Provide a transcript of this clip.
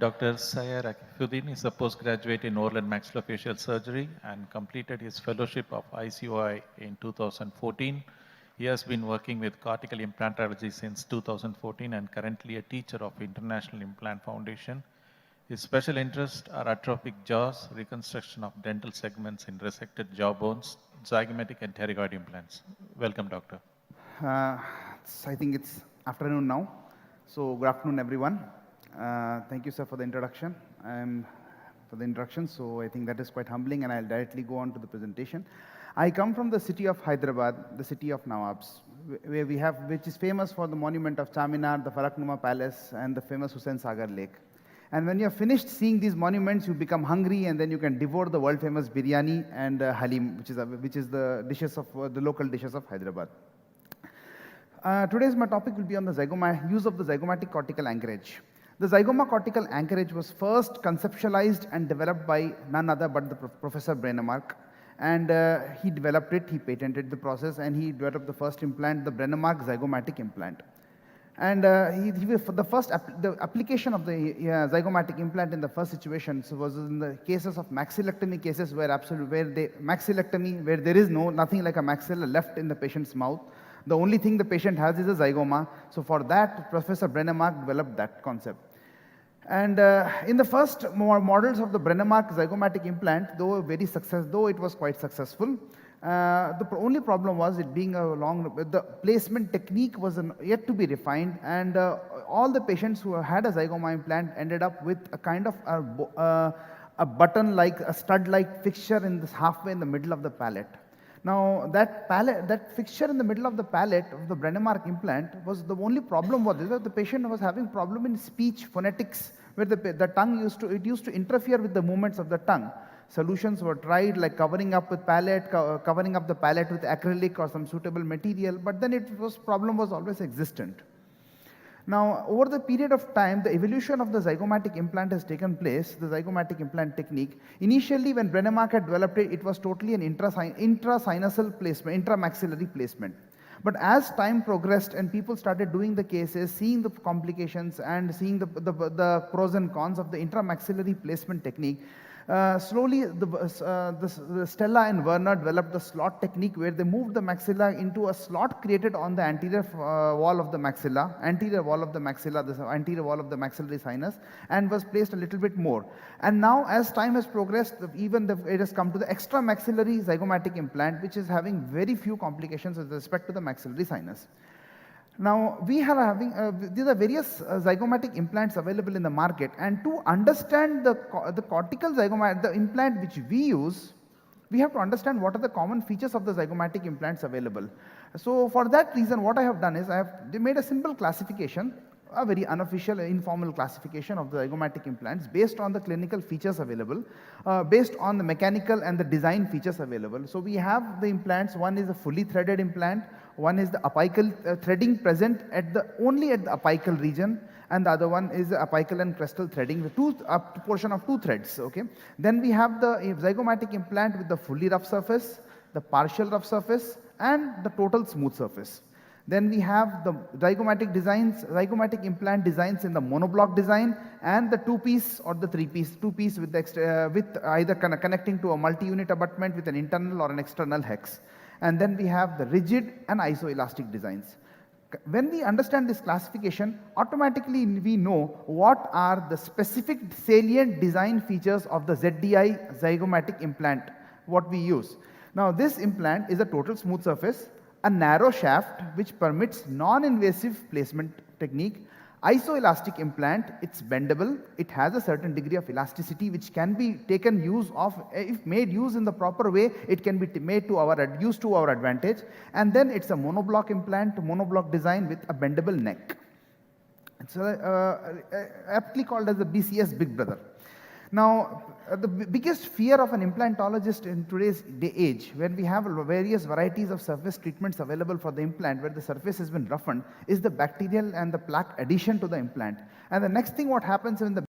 Dr. Syed Akifuddin is a postgraduate in oral and maxillofacial surgery and completed his fellowship of ICCI in 2014. He has been working with Cortical Implantology since 2014 and currently a teacher of International Implant Foundation. His special interests are atrophic jaws, reconstruction of dental segments in resected jaw bones, zygomatic and pterygoid implants. Welcome, Doctor. I think it's afternoon now. So good afternoon, everyone. Thank you, sir, for the introduction. So I think that is quite humbling, and I'll directly go on to the presentation. I come from the city of Hyderabad, the city of Nawabs, which is famous for the monument of Charminar, the Faraknuma Palace, and the famous Hussain Sagar Lake. And when you're finished seeing these monuments, you become hungry, and then you can devour the world-famous biryani and halim, which is the dishes of the local dishes of Hyderabad. Today's my topic will be on the use of the zygomatic cortical anchorage. The zygoma cortical anchorage was first conceptualized and developed by none other but the Professor Brennemark. And he developed it, he patented the process, and he developed the first implant, the Brennemark zygomatic implant. And the application of the zygomatic implant in the first situation was in the cases of maxillectomy cases where there is nothing like a maxilla left in the patient's mouth. The only thing the patient has is a zygoma. So for that, Professor Brennemark developed that concept. And in the first models of the Brennemark zygomatic implant, though it was quite successful, the only problem was it being the placement technique was yet to be refined, and all the patients who had a zygoma implant ended up with a kind of a button-like, a stud-like fixture halfway in the middle of the palate. Now, that fixture in the middle of the palate of the Brennemark implant was the only problem was that the patient was having problem in speech, phonetics, where the tongue used to interfere with the movements of the tongue. Solutions were tried, like covering up the palate with acrylic or some suitable material, but then problem was always existent. Now, over the period of time, the evolution of the zygomatic implant has taken place, the zygomatic implant technique. Initially, when Brennemark had developed it, it was totally an intrasinusal placement, intramaxillary placement. But as time progressed and people started doing the cases, seeing the complications and seeing the pros and cons of the intramaxillary placement technique, slowly the Stella and Werner developed the slot technique, where they moved the maxilla into a slot created on the anterior wall of the maxilla, the anterior wall of the maxillary sinus, and was placed a little bit more. And now, as time has progressed, it has come to the extramaxillary zygomatic implant, which is having very few complications with respect to the maxillary sinus. Now, these are various zygomatic implants available in the market, and to understand the cortical zygomatic, the implant which we use, we have to understand what are the common features of the zygomatic implants available. So for that reason, what I have done is they made a simple classification, a very unofficial, informal classification of the zygomatic implants based on the clinical features available, based on the mechanical and the design features available. So we have the implants. One is a fully threaded implant, one is the apical threading present only at the apical region, and the other one is the apical and crestal threading, a portion of two threads. Okay. Then we have the zygomatic implant with the fully rough surface, the partial rough surface, and the total smooth surface. Then we have the zygomatic implant designs in the monoblock design, and the two-piece or the three-piece, with either connecting to a multi-unit abutment with an internal or an external hex. And then we have the rigid and isoelastic designs. When we understand this classification, automatically we know what are the specific salient design features of the ZDI zygomatic implant, what we use. Now, this implant is a total smooth surface, a narrow shaft which permits non-invasive placement technique. Isoelastic implant, it's bendable, it has a certain degree of elasticity which can be taken use of, if made use in the proper way, it can be used to our advantage. And then it's a monoblock implant, monoblock design with a bendable neck. It's aptly called as the BCS Big Brother. Now, the biggest fear of an implantologist in today's age, when we have various varieties of surface treatments available for the implant, where the surface has been roughened, is the bacterial and the plaque addition to the implant. And the next thing what happens when the